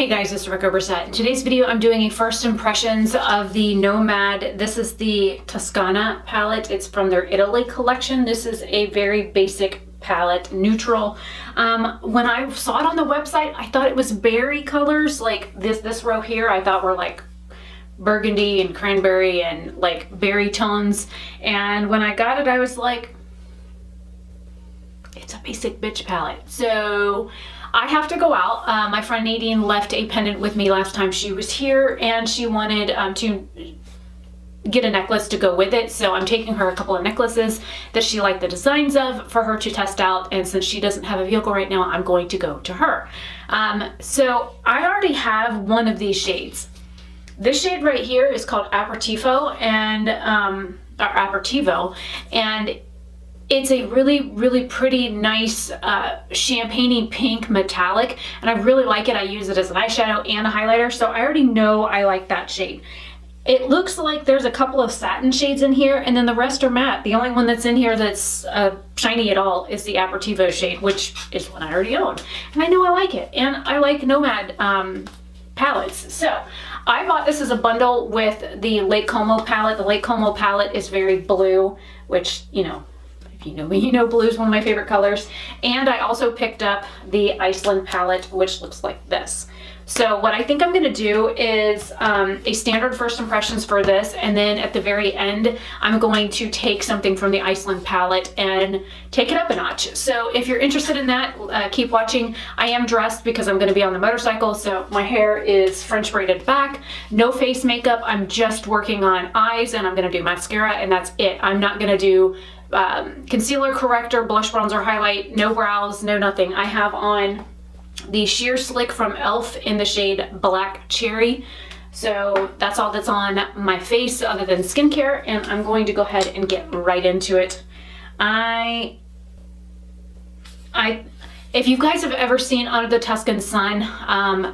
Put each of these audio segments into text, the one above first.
Hey guys, it's RebeccaLynOberstadt. In today's video, I'm doing a first impressions of the Nomad. This is the Tuscano palette. It's from their Italy collection. This is a very basic palette, neutral. When I saw it on the website, I thought it was berry colors. Like this row here, I thought were like burgundy and cranberry and like berry tones. And when I got it, I was like, it's a basic bitch palette. So I have to go out. My friend Nadine left a pendant with me last time she was here, and she wanted to get a necklace to go with it. So I'm taking her a couple of necklaces that she liked the designs of for her to test out. And since she doesn't have a vehicle right now, I'm going to go to her. So I already have one of these shades. This shade right here is called Aperitivo, and it's a really pretty nice champagne-y pink metallic, and I really like it. I use it as an eyeshadow and a highlighter, so I already know I like that shade. It looks like there's a couple of satin shades in here, and then the rest are matte. The only one that's in here that's shiny at all is the Aperitivo shade, which is one I already own. And I know I like it, and I like Nomad palettes. So I bought this as a bundle with the Lake Como palette. The Lake Como palette is very blue, which, you know, you know me, you know blue is one of my favorite colors. And I also picked up the Iceland palette, which looks like this. So what I think I'm going to do is a standard first impressions for this, and then at the very end I'm going to take something from the Iceland palette and take it up a notch. So if you're interested in that, keep watching. I am dressed because I'm going to be on the motorcycle, so my hair is French braided back, no face makeup. I'm just working on eyes, and I'm going to do mascara, and that's it. I'm not going to do concealer, corrector, blush, bronzer, highlight, no brows, no nothing. I have on the Sheer Slick from e.l.f. in the shade Black Cherry. So that's all that's on my face other than skincare, and I'm going to go ahead and get right into it. If you guys have ever seen Under the Tuscan Sun,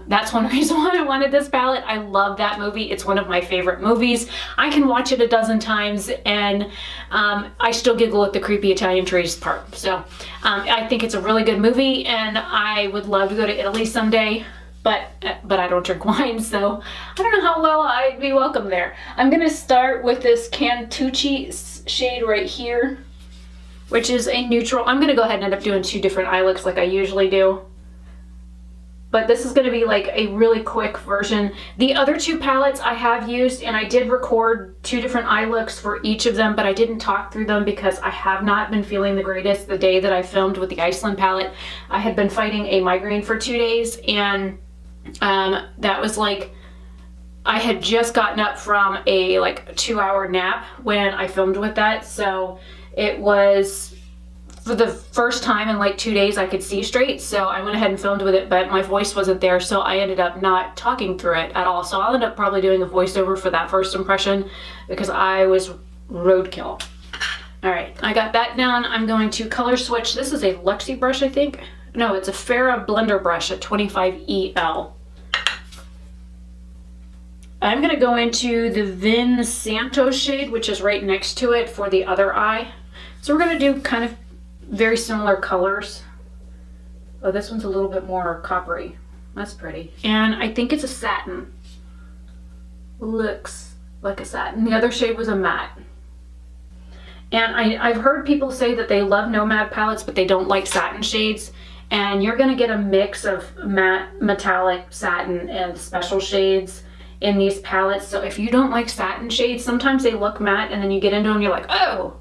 that's one reason why I wanted this palette. I love that movie. It's one of my favorite movies. I can watch it a dozen times, and I still giggle at the creepy Italian trees part. So I think it's a really good movie, and I would love to go to Italy someday. But I don't drink wine, so I don't know how well I'd be welcome there. I'm going to start with this Cantucci shade right here, which is a neutral. I'm going to go ahead and end up doing two different eye looks like I usually do. But this is going to be like a really quick version. The other two palettes I have used, and I did record two different eye looks for each of them, but I didn't talk through them because I have not been feeling the greatest the day that I filmed with the Iceland palette. I had been fighting a migraine for 2 days, and that was like, I had just gotten up from a like 2-hour nap when I filmed with that. So it was, for the first time in like 2 days I could see straight, so I went ahead and filmed with it, but my voice wasn't there, so I ended up not talking through it at all. So I'll end up probably doing a voiceover for that first impression because I was roadkill. All right, I got that down. I'm going to color switch. This is a Luxie brush, I think. No, it's a Farrah blender brush at 25EL. I'm going to go into the Vin Santo shade, which is right next to it for the other eye. So we're going to do kind of very similar colors. Oh, this one's a little bit more coppery. That's pretty. And I think it's a satin. Looks like a satin. The other shade was a matte. And I've heard people say that they love Nomad palettes, but they don't like satin shades. And you're going to get a mix of matte, metallic, satin, and special shades in these palettes. So if you don't like satin shades, sometimes they look matte, and then you get into them, you're like, oh,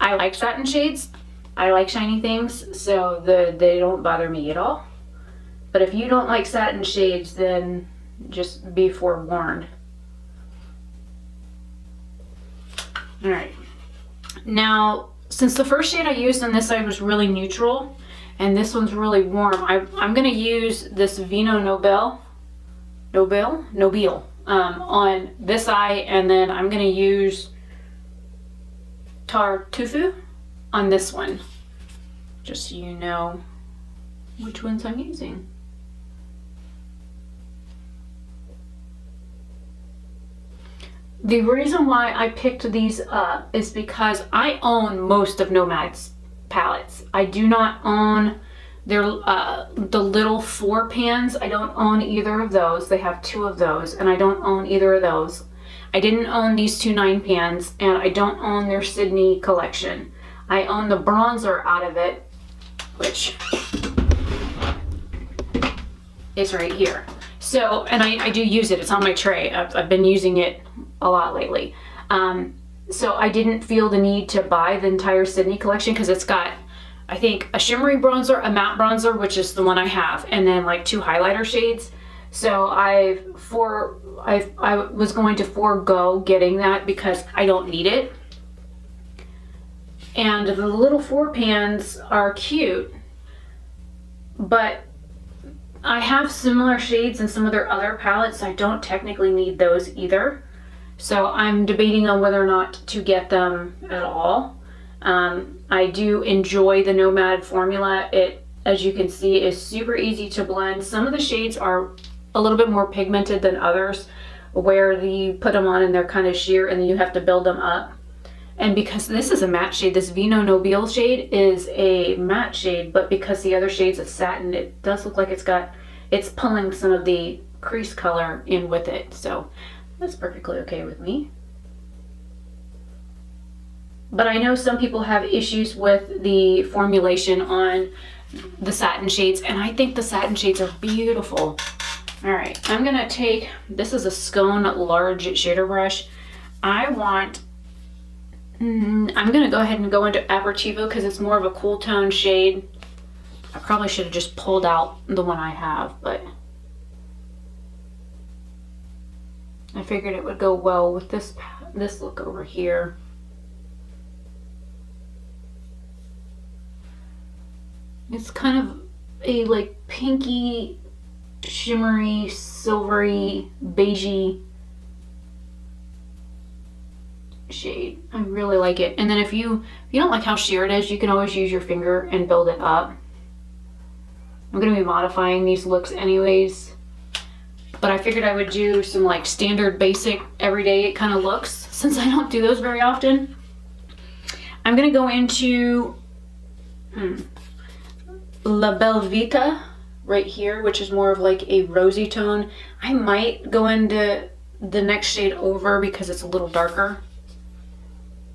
I like satin shades. I like shiny things, so they don't bother me at all. But if you don't like satin shades, then just be forewarned. All right. Now, since the first shade I used on this side was really neutral, and this one's really warm, I'm going to use this Vino Nobile on this eye, and then I'm going to use Tartuffe on this one, just so you know which ones I'm using. The reason why I picked these up is because I own most of Nomad's palettes. I do not own They're the little 4 pans. I don't own either of those. They have 2 of those, and I don't own either of those. I didn't own these 2 9 pans, and I don't own their Sydney collection. I own the bronzer out of it, which is right here. So, and I do use it. It's on my tray. I've been using it a lot lately. So I didn't feel the need to buy the entire Sydney collection because it's got, I think, a shimmery bronzer, a matte bronzer, which is the one I have, and then like 2 highlighter shades. So I was going to forego getting that because I don't need it. And the little 4 pans are cute, but I have similar shades in some of their other palettes. So I don't technically need those either. So I'm debating on whether or not to get them at all. I do enjoy the Nomad formula. It, as you can see, is super easy to blend. Some of the shades are a little bit more pigmented than others, where you put them on and they're kind of sheer and then you have to build them up. And because this is a matte shade, this Vino Nobile shade is a matte shade, but because the other shade's a satin, it does look like it's pulling some of the crease color in with it. So that's perfectly okay with me. But I know some people have issues with the formulation on the satin shades, and I think the satin shades are beautiful. All right, I'm gonna take, this is a Scone large shader brush. I'm gonna go ahead and go into Aperitivo because it's more of a cool tone shade. I probably should have just pulled out the one I have, but I figured it would go well with this look over here. It's kind of a like pinky, shimmery, silvery, beigey shade. I really like it. And then if you don't like how sheer it is, you can always use your finger and build it up. I'm going to be modifying these looks anyways, but I figured I would do some like standard basic everyday kind of looks since I don't do those very often. I'm going to go into La Belle Vita right here, which is more of like a rosy tone. I might go into the next shade over because it's a little darker.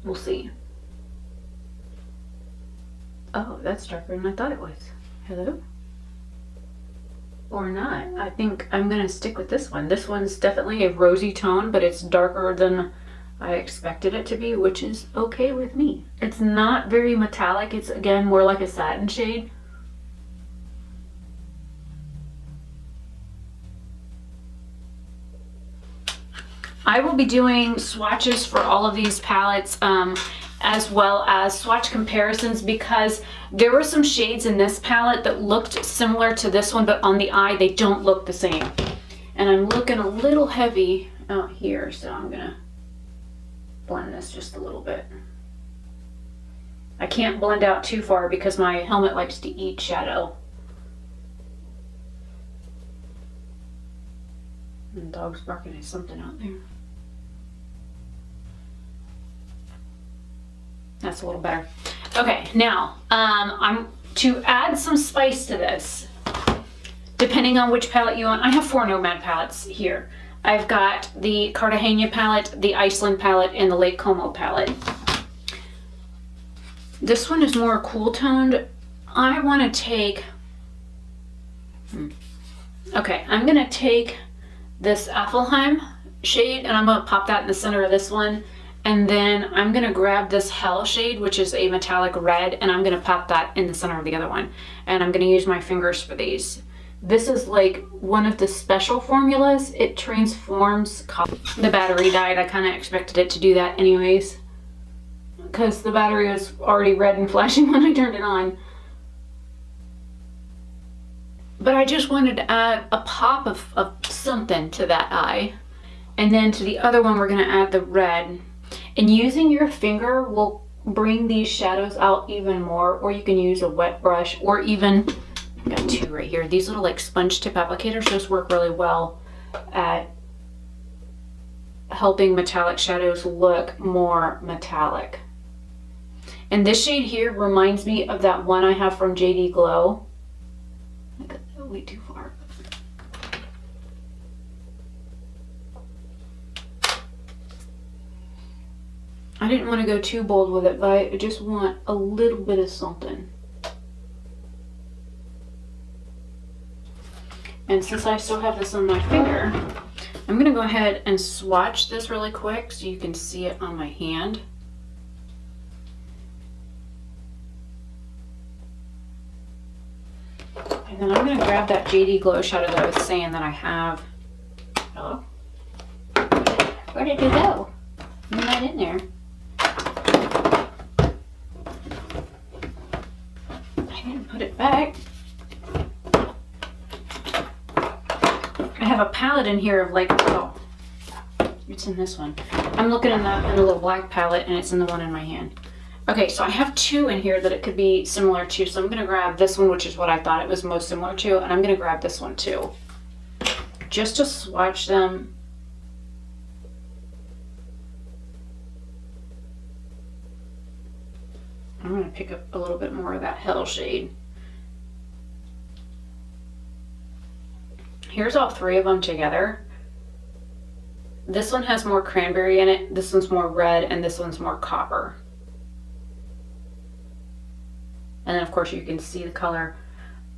We'll see. Oh, that's darker than I thought it was. Hello? Or not. I think I'm gonna stick with this one. This one's definitely a rosy tone, but it's darker than I expected it to be, which is okay with me. It's not very metallic. It's again more like a satin shade. I will be doing swatches for all of these palettes, as well as swatch comparisons, because there were some shades in this palette that looked similar to this one, but on the eye they don't look the same. And I'm looking a little heavy out here, so I'm gonna blend this just a little bit. I can't blend out too far because my helmet likes to eat shadow. And the dog's barking at something out there. That's a little better. Okay, now I'm to add some spice to this, depending on which palette you want. I have 4 Nomad palettes here. I've got the Cartagena palette, the Iceland palette, and the Lake Como palette. This one is more cool toned. I want to take, okay, I'm gonna take this Apfelheim shade and I'm gonna pop that in the center of this one. And then I'm gonna grab this Hell shade, which is a metallic red, and I'm gonna pop that in the center of the other one. And I'm gonna use my fingers for these. This is like one of the special formulas. It transforms color. The battery died. I kind of expected it to do that anyways, because the battery was already red and flashing when I turned it on. But I just wanted to add a pop of something to that eye. And then to the other one, we're gonna add the red. And using your finger will bring these shadows out even more, or you can use a wet brush, or even, I got 2 right here. These little like sponge tip applicators just work really well at helping metallic shadows look more metallic. And this shade here reminds me of that one I have from JD Glow. probably too far. I didn't want to go too bold with it, but I just want a little bit of something. And since I still have this on my finger, I'm going to go ahead and swatch this really quick so you can see it on my hand. And then I'm going to grab that JD Glow shadow that I was saying that I have. Hello? Where did you go? You're not in there. I didn't put it back. I have a palette in here of like, oh, it's in this one. I'm looking in the little black palette and it's in the one in my hand. Okay, so I have two in here that it could be similar to, so I'm going to grab this one, which is what I thought it was most similar to, and I'm going to grab this one too. Just to swatch them. I'm going to pick up a little bit more of that Hell shade. Here's all three of them together. This one has more cranberry in it, this one's more red, and this one's more copper. And then of course you can see the color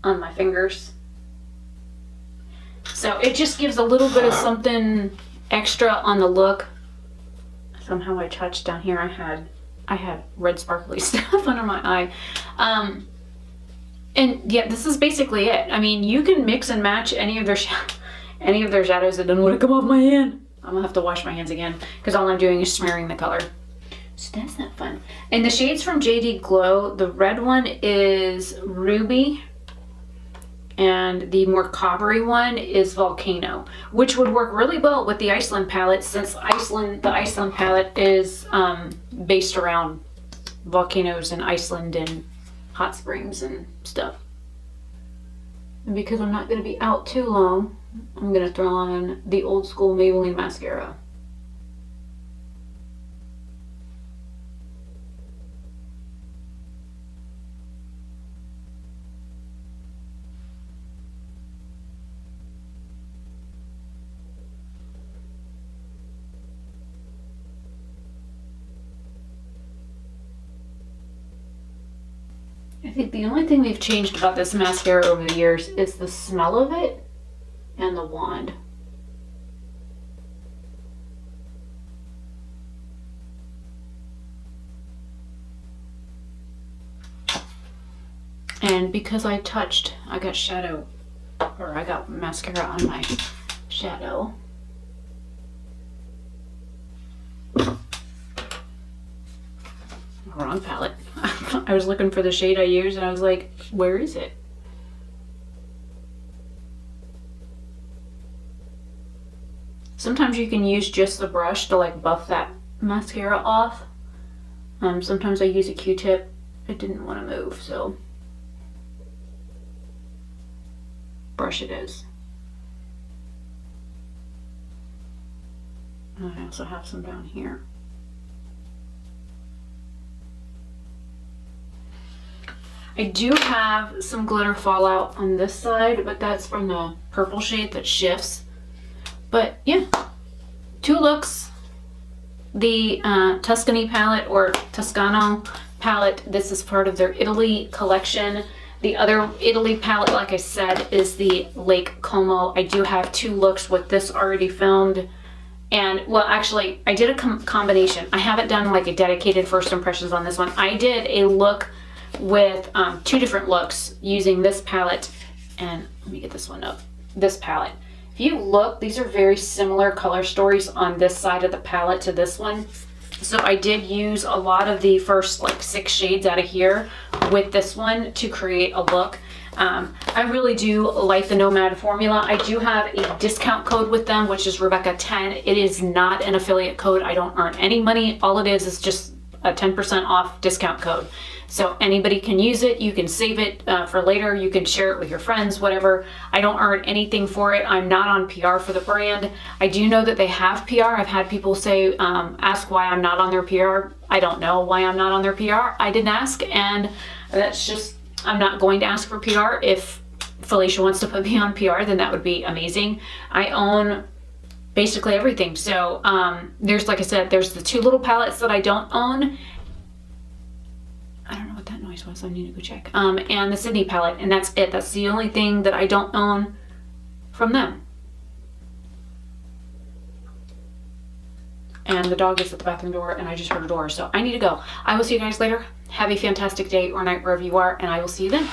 on my fingers. So it just gives a little bit of something extra on the look. Somehow I touched down here, I had red sparkly stuff under my eye. And yeah, this is basically it. I mean, you can mix and match any of their shadows. That doesn't want to come off my hand. I'm gonna have to wash my hands again because all I'm doing is smearing the color. So that's not fun. And the shades from JD Glow, the red one is Ruby and the more coppery one is Volcano, which would work really well with the Iceland palette since the Iceland palette is based around volcanoes in Iceland and hot springs and stuff. And because I'm not going to be out too long, I'm going to throw on the old school Maybelline mascara. I think the only thing they've changed about this mascara over the years is the smell of it and the wand. And because I got shadow, or I got mascara on my shadow. Wrong palette. I was looking for the shade I used and I was like, where is it? Sometimes you can use just the brush to like buff that mascara off. Sometimes I use a Q-tip. It didn't want to move, so brush it is. And I also have some down here. I do have some glitter fallout on this side, but that's from the purple shade that shifts. But yeah, two looks. The Tuscany palette or Tuscano palette, this is part of their Italy collection. The other Italy palette, like I said, is the Lake Como. I do have two looks with this already filmed. And well, actually, I did a combination. I haven't done like a dedicated first impressions on this one. I did a look with two different looks using this palette, and let me get this one up, this palette. If you look, these are very similar color stories on this side of the palette to this one. So I did use a lot of the first like 6 shades out of here with this one to create a look. I really do like the Nomad formula. I do have a discount code with them, which is Rebecca10. It is not an affiliate code. I don't earn any money. All it is just a 10% off discount code. So anybody can use it. You can save it for later. You can share it with your friends, whatever. I don't earn anything for it. I'm not on PR for the brand. I do know that they have PR. I've had people say, ask why I'm not on their PR. I don't know why I'm not on their PR. I didn't ask, and that's just, I'm not going to ask for PR. If Felicia wants to put me on PR, then that would be amazing. I own basically everything. So there's, like I said, there's the 2 little palettes that I don't own. I don't know what that noise was. I need to go check. And the Sydney palette, and that's it. That's the only thing that I don't own from them. And the dog is at the bathroom door, and I just heard a door, so I need to go. I will see you guys later. Have a fantastic day or night wherever you are, and I will see you then.